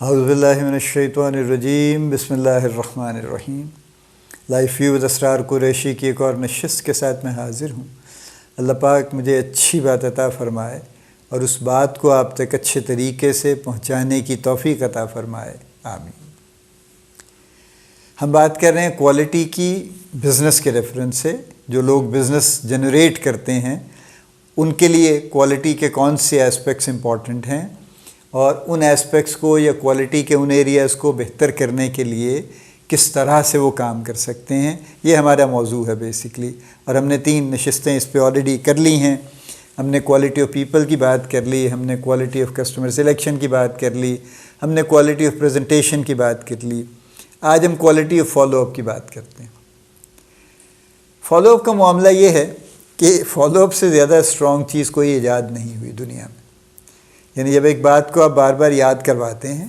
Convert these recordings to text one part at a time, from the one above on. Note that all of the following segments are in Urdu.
اعوذ باللہ من الشیطان الرجیم، بسم اللہ الرحمن الرحیم۔ لائف ویو ود اسرار قریشی کی ایک اور نشست کے ساتھ میں حاضر ہوں۔ اللہ پاک مجھے اچھی بات عطا فرمائے اور اس بات کو آپ تک اچھے طریقے سے پہنچانے کی توفیق عطا فرمائے، آمین۔ ہم بات کر رہے ہیں کوالٹی کی بزنس کے ریفرنس سے۔ جو لوگ بزنس جنریٹ کرتے ہیں ان کے لیے کوالٹی کے کون سے ایسپیکٹس امپورٹنٹ ہیں، اور ان ایسپیکٹس کو یا کوالٹی کے ان ایریاز کو بہتر کرنے کے لیے کس طرح سے وہ کام کر سکتے ہیں، یہ ہمارا موضوع ہے بیسکلی۔ اور ہم نے 3 نشستیں اس پہ آلریڈی کر لی ہیں۔ ہم نے کوالٹی آف پیپل کی بات کر لی، ہم نے کوالٹی آف کسٹمر سلیکشن کی بات کر لی، ہم نے کوالٹی آف پریزنٹیشن کی بات کر لی۔ آج ہم کوالٹی آف فالو اپ کی بات کرتے ہیں۔ فالو اپ کا معاملہ یہ ہے کہ فالو اپ سے زیادہ اسٹرانگ چیز کوئی ایجاد نہیں ہوئی دنیا میں۔ یعنی جب ایک بات کو آپ بار بار یاد کرواتے ہیں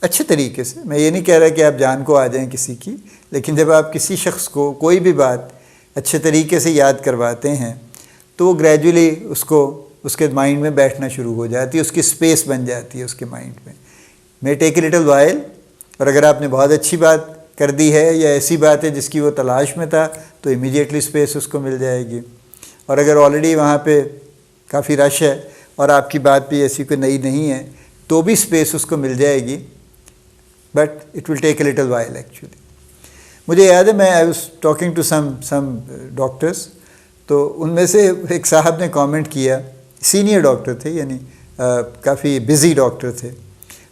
اچھے طریقے سے، میں یہ نہیں کہہ رہا کہ آپ جان کو آ جائیں کسی کی، لیکن جب آپ کسی شخص کو کوئی بھی بات اچھے طریقے سے یاد کرواتے ہیں تو وہ گریجولی اس کے مائنڈ میں بیٹھنا شروع ہو جاتی ہے، اس کی اسپیس بن جاتی ہے اس کے مائنڈ میں ٹیک اے لٹل وائل۔ اور اگر آپ نے بہت اچھی بات کر دی ہے یا ایسی بات ہے جس کی وہ تلاش میں تھا تو امیڈیٹلی اسپیس اس کو مل جائے گی۔ اور اگر آلریڈی وہاں پہ کافی رش ہے اور آپ کی بات بھی ایسی کوئی نئی نہیں ہے تو بھی اسپیس اس کو مل جائے گی، but it will take a little while actually. مجھے یاد ہے میں I was talking to some doctors, تو ان میں سے ایک صاحب نے کامنٹ کیا، سینئر ڈاکٹر تھے، یعنی کافی بزی ڈاکٹر تھے،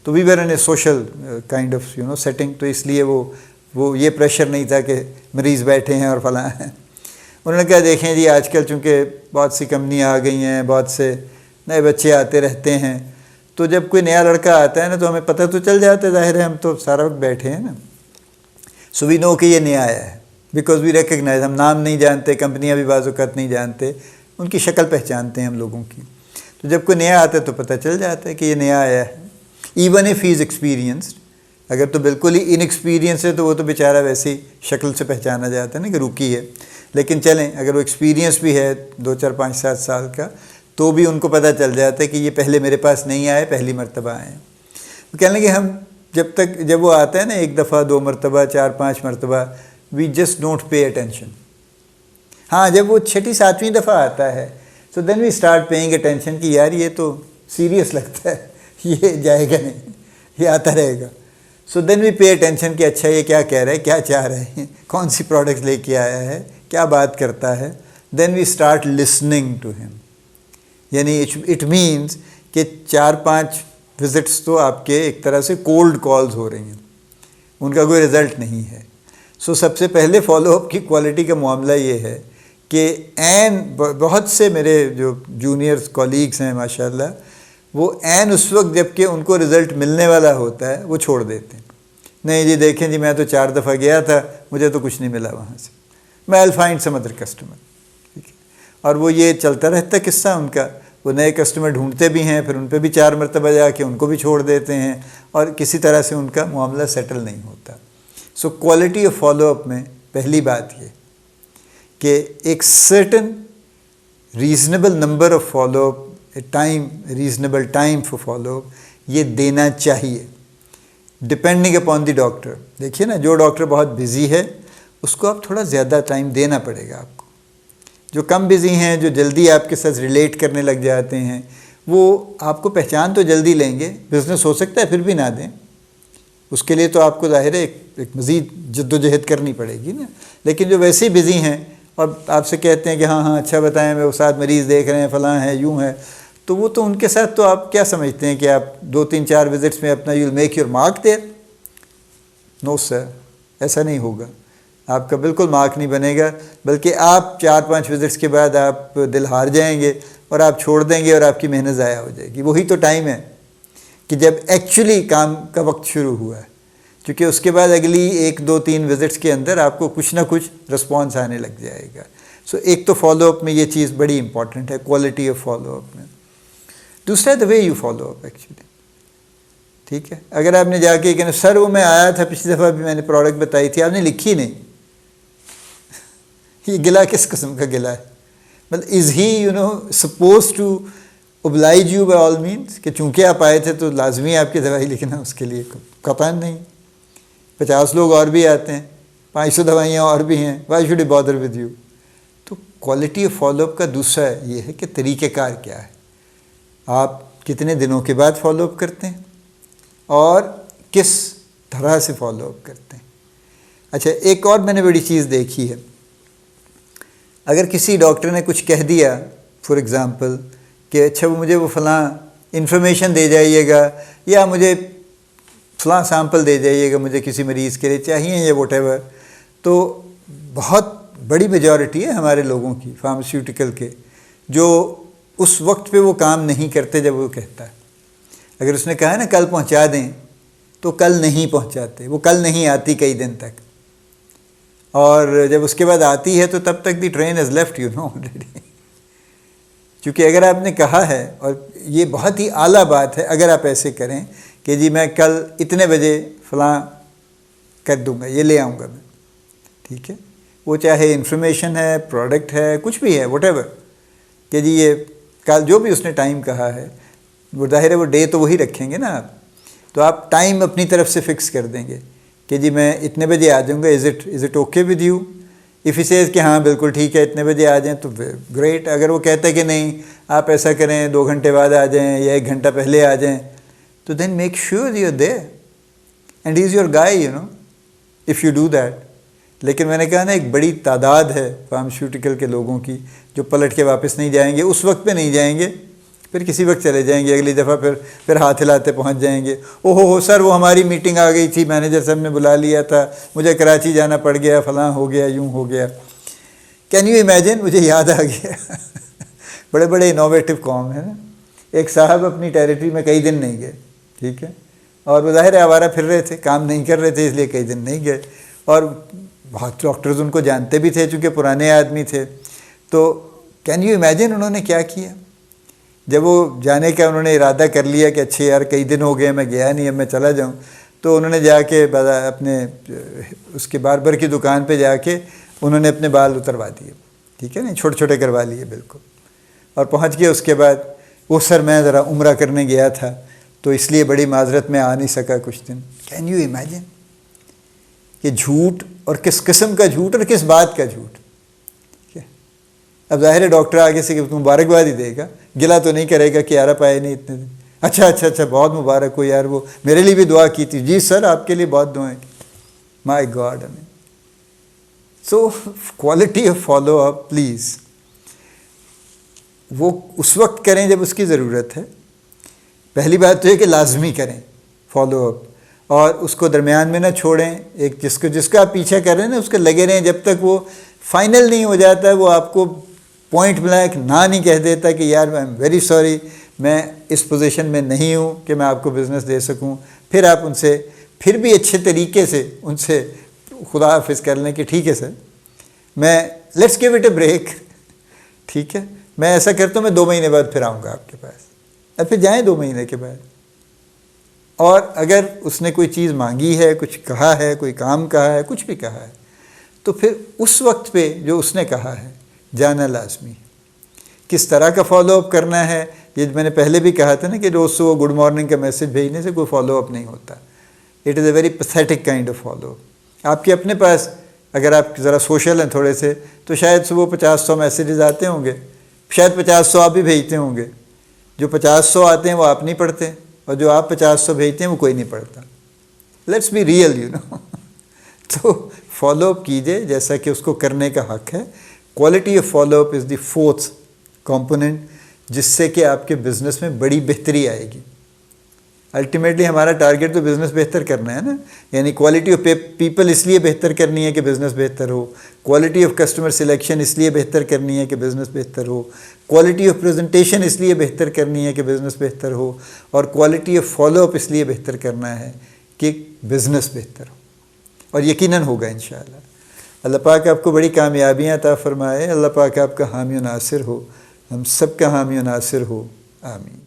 تو we were in a social kind of setting, تو اس لیے وہ یہ پریشر نہیں تھا کہ مریض بیٹھے ہیں اور فلاں ہیں۔ انہوں نے کہا دیکھیں جی آج کل چونکہ بہت سی کمپنیاں آ گئی ہیں، بہت سے نئے بچے آتے رہتے ہیں، تو جب کوئی نیا لڑکا آتا ہے نا تو ہمیں پتہ تو چل جاتا ہے، ظاہر ہے ہم تو سارا وقت بیٹھے ہیں نا، سو وی نو کہ یہ نیا آیا ہے، بیکاز وی ریکگنائز۔ ہم نام نہیں جانتے، کمپنیاں بھی بعض اوقات نہیں جانتے، ان کی شکل پہچانتے ہیں ہم لوگوں کی۔ تو جب کوئی نیا آتا ہے تو پتہ چل جاتا ہے کہ یہ نیا آیا ہے، even if he is experienced. اگر تو بالکل ہی انیکسپیرینس ہے تو وہ تو بیچارہ ویسی شکل سے پہچانا جاتا ہے نا کہ روکی ہے، لیکن چلیں اگر وہ ایکسپیرینس بھی ہے 2 4 5 7 سال کا تو بھی ان کو پتہ چل جاتا ہے کہ یہ پہلے میرے پاس نہیں آئے، پہلی مرتبہ آئے ہیں۔ تو کہنے لگے ہم جب وہ آتا ہے نا 1 دفعہ 2 مرتبہ 4 5 مرتبہ، we just don't pay attention. ہاں جب وہ 6 7ویں دفعہ آتا ہے تو then we start paying attention کہ یار یہ تو سیریس لگتا ہے، یہ جائے گا نہیں، یہ آتا رہے گا۔ سو دین وی پے اٹینشن کہ اچھا یہ کیا کہہ رہا ہے، کیا چاہ رہے ہیں، کون سی پروڈکٹ لے کے آیا ہے، کیا بات کرتا ہے۔ دین وی اسٹارٹ لسننگ ٹو ہم۔ یعنی اٹ مینس کہ 4 5 وزٹس تو آپ کے ایک طرح سے کولڈ کالز ہو رہی ہیں، ان کا کوئی رزلٹ نہیں ہے۔ سو سب سے پہلے فالو اپ کی کوالٹی کا معاملہ یہ ہے کہ بہت سے میرے جو جونیئرز کولیگز ہیں ماشاءاللہ، وہ اس وقت جب کہ ان کو رزلٹ ملنے والا ہوتا ہے وہ چھوڑ دیتے ہیں۔ نہیں جی دیکھیں جی میں تو 4 دفعہ گیا تھا، مجھے تو کچھ نہیں ملا وہاں سے، میں I will find some other customer, ٹھیک ہے۔ اور وہ یہ چلتا رہتا ہے قصہ ان کا، وہ نئے کسٹمر ڈھونڈتے بھی ہیں، پھر ان پہ بھی 4 مرتبہ جا کے ان کو بھی چھوڑ دیتے ہیں، اور کسی طرح سے ان کا معاملہ سیٹل نہیں ہوتا۔ سو کوالٹی آف فالو اپ میں پہلی بات یہ کہ ایک certain reasonable number of follow up, reasonable time for follow up یہ دینا چاہیے، ڈپینڈنگ اپان دی ڈاکٹر۔ دیکھیے نا جو ڈاکٹر بہت بزی ہے اس کو اب تھوڑا زیادہ ٹائم دینا پڑے گا آپ کو۔ جو کم بزی ہیں، جو جلدی آپ کے ساتھ ریلیٹ کرنے لگ جاتے ہیں، وہ آپ کو پہچان تو جلدی لیں گے، بزنس ہو سکتا ہے پھر بھی نہ دیں، اس کے لیے تو آپ کو ظاہر ہے ایک مزید جد و جہد کرنی پڑے گی نا۔ لیکن جو ویسے ہی بزی ہیں اور آپ سے کہتے ہیں کہ ہاں ہاں اچھا بتائیں، میں وہ 7 مریض دیکھ رہے ہیں، فلاں ہے، یوں ہے، تو وہ تو ان کے ساتھ تو آپ کیا سمجھتے ہیں کہ آپ 2 3 4 وزٹس میں اپنا you will make your mark there? No sir, ایسا نہیں ہوگا، آپ کا بالکل مارک نہیں بنے گا، بلکہ آپ 4 5 وزٹس کے بعد آپ دل ہار جائیں گے اور آپ چھوڑ دیں گے اور آپ کی محنت ضائع ہو جائے گی۔ وہی تو ٹائم ہے کہ جب ایکچولی کام کا وقت شروع ہوا ہے، کیونکہ اس کے بعد اگلی 1 2 3 وزٹس کے اندر آپ کو کچھ نہ کچھ رسپانس آنے لگ جائے گا۔ سو ایک تو فالو اپ میں یہ چیز بڑی امپورٹنٹ ہے، کوالٹی آف فالو اپ میں۔ دوسرا the way you follow up actually, ٹھیک ہے۔ اگر آپ نے جا کے کہنا سر وہ میں آیا تھا پچھلی دفعہ بھی میں نے پروڈکٹ بتائی تھی، آپ نے لکھی نہیں، یہ گلا کس قسم کا گلا ہے؟ مطلب is he suppose to oblige you by all means کہ چونکہ آپ آئے تھے تو لازمی آپ کی دوائی لکھنا، اس کے لیے قطعاً نہیں. 50 لوگ اور بھی آتے ہیں، 500 دوائیاں اور بھی ہیں، why should he bother with you؟ تو کوالٹی آف فالو اپ کا دوسرا یہ ہے کہ طریقہ کار کیا ہے، آپ کتنے دنوں کے بعد فالو اپ کرتے ہیں اور کس طرح سے فالو اپ کرتے ہیں. اچھا، ایک اور میں نے بڑی چیز دیکھی ہے، اگر کسی ڈاکٹر نے کچھ کہہ دیا فار ایگزامپل کہ اچھا مجھے وہ فلاں انفارمیشن دے جائیے گا یا مجھے فلاں سیمپل دے جائیے گا، مجھے کسی مریض کے لیے چاہیے یا واٹ ایور، تو بہت بڑی میجورٹی ہے ہمارے لوگوں کی فارماسیوٹیکل کے جو اس وقت پہ وہ کام نہیں کرتے جب وہ کہتا ہے. اگر اس نے کہا ہے نا کل پہنچا دیں تو کل نہیں پہنچاتے، وہ کل نہیں آتی کئی دن تک، اور جب اس کے بعد آتی ہے تو تب تک دی ٹرین از لیفٹ آلریڈی. چونکہ اگر آپ نے کہا ہے، اور یہ بہت ہی اعلیٰ بات ہے اگر آپ ایسے کریں کہ جی میں کل اتنے بجے فلاں کر دوں گا، یہ لے آؤں گا میں، ٹھیک ہے، وہ چاہے انفارمیشن ہے، پروڈکٹ ہے، کچھ بھی ہے، واٹ ایور، کہ جی یہ کل جو بھی اس نے ٹائم کہا ہے، وہ ظاہر ہے وہ ڈے تو وہی رکھیں گے نا آپ، تو آپ ٹائم اپنی طرف سے فکس کر دیں گے کہ جی میں اتنے بجے آ جاؤں گا. Is it okay with you? If he says کہ ہاں بالکل ٹھیک ہے اتنے بجے آ جائیں تو گریٹ. اگر وہ کہتا ہے کہ نہیں آپ ایسا کریں 2 گھنٹے بعد آ جائیں یا 1 گھنٹہ پہلے آ جائیں، تو then make sure you are there and he is your guy if you do that. لیکن میں نے کہا نا ایک بڑی تعداد ہے فارماسیوٹیکل کے لوگوں کی جو پلٹ کے واپس نہیں جائیں گے، اس وقت پہ نہیں جائیں گے، پھر کسی وقت چلے جائیں گے، اگلی دفعہ پھر ہاتھ ہلاتے پہنچ جائیں گے. او ہو سر وہ ہماری میٹنگ آ گئی تھی، مینیجر صاحب نے بلا لیا تھا، مجھے کراچی جانا پڑ گیا، فلاں ہو گیا، یوں ہو گیا. Can you imagine? مجھے یاد آ گیا بڑے بڑے انوویٹو قوم ہیں نا. ایک صاحب اپنی ٹیریٹری میں کئی دن نہیں گئے، ٹھیک ہے، اور بظاہر آوارہ پھر رہے تھے، کام نہیں کر رہے تھے، اس لیے کئی دن نہیں گئے، اور بہت ڈاکٹرز ان کو جانتے بھی تھے چونکہ پرانے آدمی تھے. تو کین یو امیجن انہوں نے کیا کیا؟ جب وہ جانے کا انہوں نے ارادہ کر لیا کہ اچھے یار کئی دن ہو گئے میں گیا نہیں، اب میں چلا جاؤں، تو انہوں نے جا کے اپنے اس کے باربر کی دکان پہ جا کے انہوں نے اپنے بال اتروا دیے، ٹھیک ہے نا، چھوٹے چھوٹے کروا لیے بالکل، اور پہنچ گئے. اس کے بعد وہ سر میں ذرا عمرہ کرنے گیا تھا تو اس لیے بڑی معذرت میں آ نہیں سکا کچھ دن. Can you imagine? کہ جھوٹ، اور کس قسم کا جھوٹ اور کس بات کا جھوٹ. اب ظاہر ہے ڈاکٹر آگے سے مبارکباد ہی دے گا، گلا تو نہیں کرے گا کہ یار آپ آئے نہیں اتنے دن، اچھا بہت مبارک ہو یار، وہ میرے لیے بھی دعا کی تھی، جی سر آپ کے لیے بہت دعائیں کی. My God. So quality of follow up please وہ اس وقت کریں جب اس کی ضرورت ہے. پہلی بات تو یہ کہ لازمی کریں فالو اپ، اور اس کو درمیان میں نہ چھوڑیں. ایک جس کا آپ پیچھا کر رہے ہیں نا اس کے لگے رہیں جب تک وہ فائنل نہیں ہو جاتا ہے، وہ آپ کو پوائنٹ بلینک نہ نہیں کہہ دیتا کہ یار میں ویری سوری میں اس پوزیشن میں نہیں ہوں کہ میں آپ کو بزنس دے سکوں. پھر آپ ان سے پھر بھی اچھے طریقے سے ان سے خدا حافظ کر لیں کہ ٹھیک ہے سر میں let's give it a break, ٹھیک ہے میں ایسا کرتا ہوں، میں 2 مہینے بعد پھر آؤں گا آپ کے پاس. اب پھر جائیں 2 مہینے کے بعد. اور اگر اس نے کوئی چیز مانگی ہے، کچھ کہا ہے، کوئی کام کہا ہے، کچھ بھی کہا ہے، تو پھر اس وقت پہ جو اس نے کہا ہے جانا لازمی ہے. کس طرح کا فالو اپ کرنا ہے یہ میں نے پہلے بھی کہا تھا نا کہ روز صبح گڈ مارننگ کا میسج بھیجنے سے کوئی فالو اپ نہیں ہوتا. It is a very pathetic kind of follow up. آپ کے اپنے پاس اگر آپ ذرا سوشل ہیں تھوڑے سے تو شاید صبح 50-100 میسیجز آتے ہوں گے، شاید 50-100 آپ بھی بھیجتے ہوں گے. جو 50-100 آتے ہیں وہ آپ نہیں پڑھتے، اور جو آپ 50-100 بھیجتے ہیں وہ کوئی نہیں پڑھتا. لیٹس بی ریئل تو فالو اپ کیجئے جیسا کہ اس کو کرنے کا حق ہے. Quality of follow up is the 4th component جس سے کہ آپ کے بزنس میں بڑی بہتری آئے گی. الٹیمیٹلی ہمارا ٹارگیٹ تو بزنس بہتر کرنا ہے نا، یعنی کوالٹی آف پیپل اس لیے بہتر کرنی ہے کہ بزنس بہتر ہو، کوالٹی آف کسٹمر سلیکشن اس لیے بہتر کرنی ہے کہ بزنس بہتر ہو، کوالٹی آف پریزنٹیشن اس لیے بہتر کرنی ہے کہ بزنس بہتر ہو، اور کوالٹی آف فالو اپ اس لیے بہتر کرنا ہے کہ بزنس بہتر ہو. اور یقیناً ہوگا انشاءاللہ. اللہ پاک آپ کو بڑی کامیابیاں عطا فرمائے. اللہ پاک آپ کا حامی و ناصر ہو، ہم سب کا حامی و ناصر ہو. آمین.